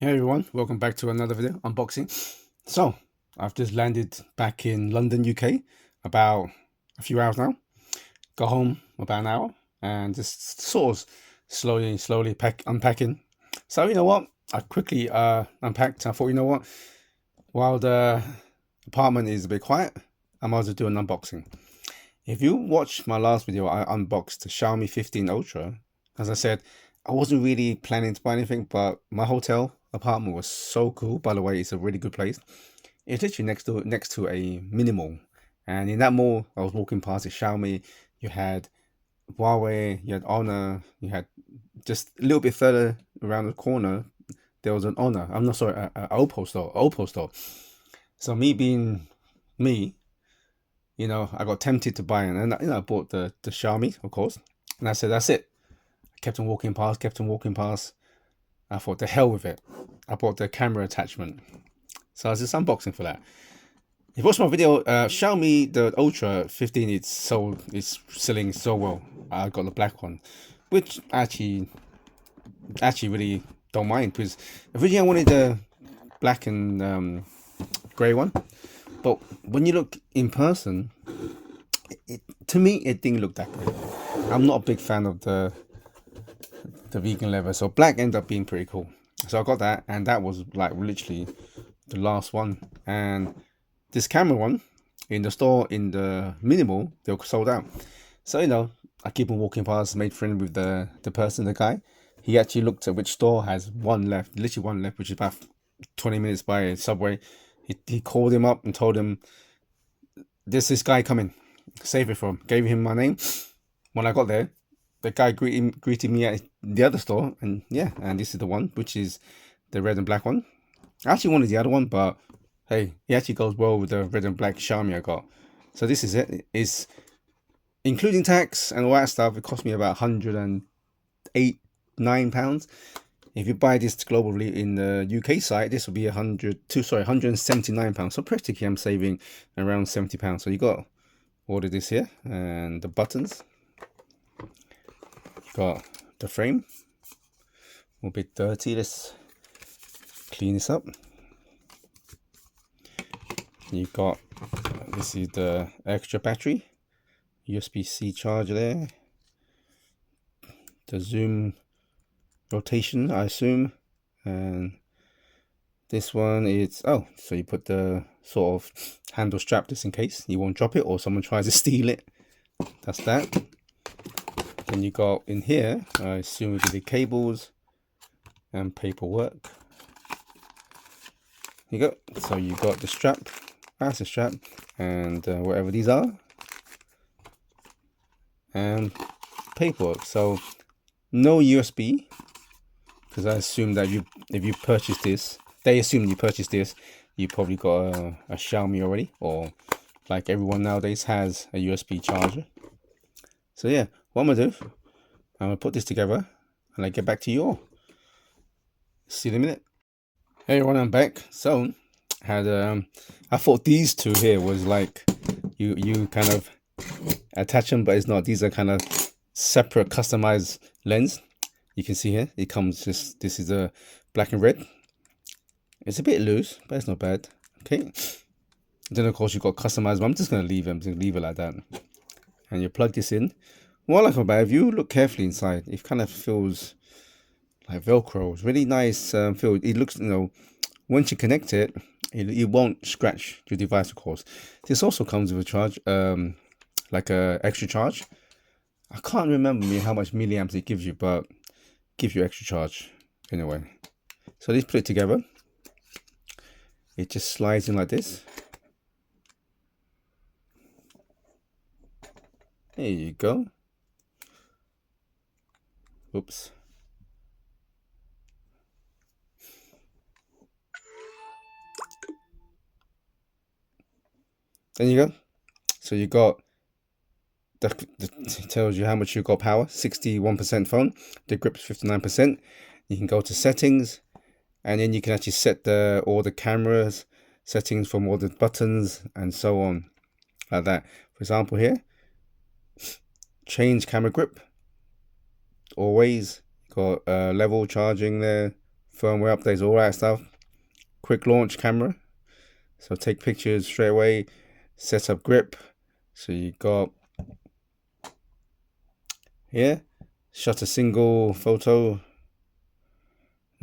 Hey everyone, welcome back to another video unboxing. So, I've just landed back in London, UK, about a few hours now. Got home about an hour and just sort of slowly unpacking. So, you know what? I quickly unpacked. I thought, you know what? While the apartment is a bit quiet, I might as well do an unboxing. If you watched my last video, I unboxed the Xiaomi 15 Ultra. As I said, I wasn't really planning to buy anything, but my hotel apartment was so cool. By the way, it's a really good place. It's literally next to a mini mall, and in that mall, I was walking past a Xiaomi. You had Huawei, you had Honor, you had just a little bit further around the corner. There was an Honor. I'm not sorry, a Oppo store. Oppo store. So me being me, I got tempted to buy it, and I bought the Xiaomi, of course, and I said that's it. I kept on walking past, kept on walking past. I thought, the hell with it. I bought the camera attachment, so I was just unboxing for that. If you watched my video, Xiaomi the Ultra 15, it's selling so well. I got the black one, which actually really don't mind, because originally I wanted the black and grey one, but when you look in person, to me it didn't look that good. I'm not a big fan of the vegan leather, so black ended up being pretty cool. So I got that, and that was like literally the last one. And this camera one in the store in the minimal, they were sold out. So I keep on walking past, made friend with the person, the guy. He actually looked at which store has one left, literally one left, which is about 20 minutes by a subway. He called him up and told him, there's this guy coming, save it for him. Gave him my name. When I got there, the guy greeted me at the other store, and yeah, and this is the one, which is the red and black one. I actually wanted the other one, but hey, it actually goes well with the red and black Xiaomi I got. So this is it. It's including tax and all that stuff. It cost me about £108-9. If you buy this globally in the UK site, this will be £179. So practically, I'm saving around £70. So you got all of this here, and the buttons. Got the frame, a little bit dirty. Let's clean this up. You got, this is the extra battery, USB-C charger there, the zoom rotation, I assume, and this one is, so you put the sort of handle strap just in case you won't drop it or someone tries to steal it. That's that. Then you got in here, I assume it'll be cables and paperwork. You go. So you got the strap, that's the strap, and whatever these are, and paperwork. So no USB, because I assume that if you purchase this, they assume you purchased this, you probably got a Xiaomi already, or like everyone nowadays has a USB charger. So yeah, what I'm gonna do, I'm gonna put this together and I get back to you all. See you in a minute. Hey everyone, I'm back. So had I thought these two here was like you kind of attach them, but it's not. These are kind of separate customized lens. You can see here it comes just, this is a black and red. It's a bit loose, but it's not bad. Okay, then of course you've got customized, but I'm just gonna leave them, leave it like that. And you plug this in. What I like about it, if you look carefully inside, it kind of feels like Velcro. It's really nice feel. It looks, once you connect it, it won't scratch your device, of course. This also comes with a charge, like a extra charge. I can't remember how much milliamps it gives you, but it gives you extra charge anyway. So let's put it together. It just slides in like this. There you go. Oops. There you go. So you got it tells you how much you got power. 61% phone. The grip's 59%. You can go to settings, and then you can actually set all the cameras settings from all the buttons and so on, like that. For example, here, change camera grip. Always got level charging there, firmware updates, all that stuff. Quick launch camera, so take pictures straight away. Set up grip, so you got here, shutter single photo,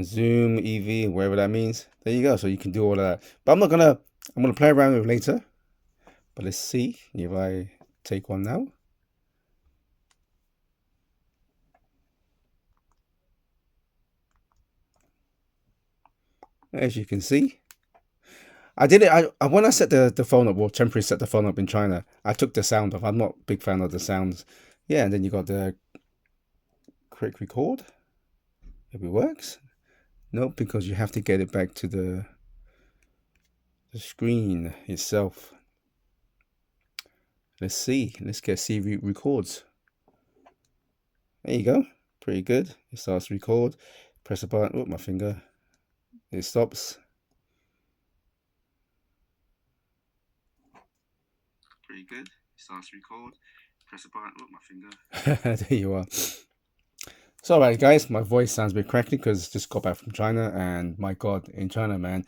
zoom, EV, whatever that means. There you go. So you can do all of that. But I'm gonna play around with it later. But let's see if I take one now. As you can see, I did it. I when I set the phone up, or temporarily set the phone up in China, I took the sound off. I'm not a big fan of the sounds. Yeah, and then you got the quick record. If it works. Nope, because you have to get it back to the screen itself. Let's see. Let's see if it records. There you go. Pretty good. It starts to record. Press a button. Oh, my finger. It stops. Pretty good. It starts to record. Press a button. Oh, my finger. There you are. So, alright, guys, my voice sounds a bit crackly because just got back from China, and my God, in China, man,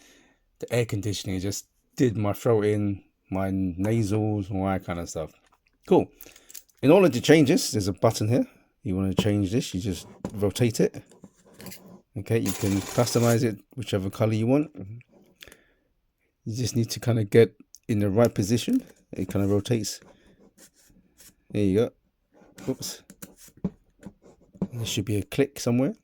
the air conditioning just did my throat in, my nasals, all that kind of stuff. Cool. In order to change this, there's a button here. You want to change this, you just rotate it. Okay, you can customize it whichever color you want. You just need to kind of get in the right position. It kind of rotates. There you go. Oops. There should be a click somewhere.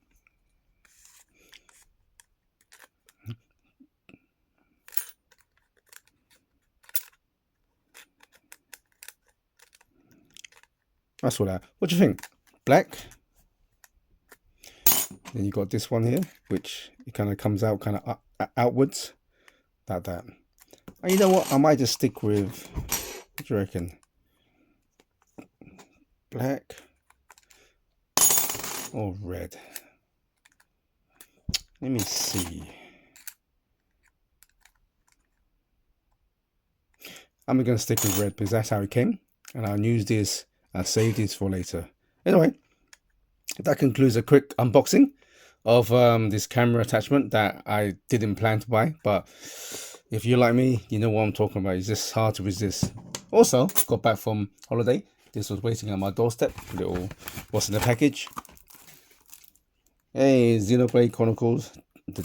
That's all that. What do you think? Black. Then you got this one here, which it kind of comes out kind of outwards, like that. And you know what? I might just stick with. What do you reckon? Black or red? Let me see. I'm going to stick with red because that's how it came, and I'll use this. I'll save this for later. Anyway, that concludes a quick unboxing of this camera attachment that I didn't plan to buy, but if you're like me, you know what I'm talking about. It's just hard to resist. Also, got back from holiday. This was waiting on my doorstep. Little, what's in the package? Hey, Xenoblade Chronicles. The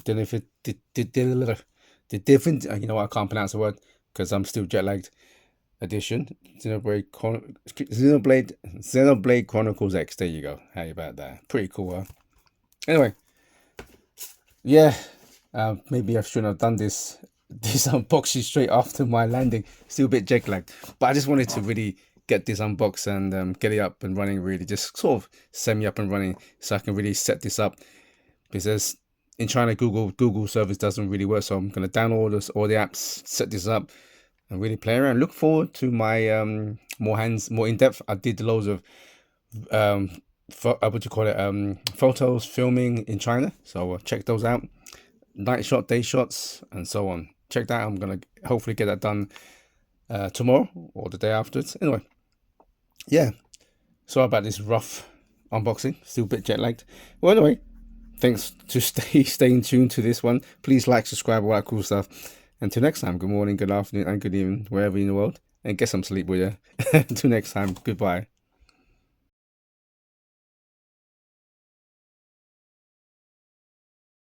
different. You know what? I can't pronounce the word because I'm still jet lagged. Edition. Xenoblade Chronicles X. There you go. How about that? Pretty cool, huh? Anyway, yeah. Maybe I shouldn't have done this unboxing straight after my landing. Still a bit jet lagged, but I just wanted to really get this unboxed and get it up and running. Really, just sort of semi up and running, so I can really set this up. Because in China, Google service doesn't really work, so I'm gonna download all the apps, set this up, and really play around. Look forward to my more in depth. I did loads of what do you call it, photos, filming in China, so check those out. Night shot, day shots, and so on. Check that out. I'm gonna hopefully get that done tomorrow or the day afterwards. Anyway, yeah, sorry about this rough unboxing, still a bit jet lagged. Well, anyway, thanks to staying tuned to this one. Please like, subscribe, all that cool stuff. Until next time, good morning, good afternoon, and good evening, wherever in the world, and get some sleep, will you? Until next time, goodbye.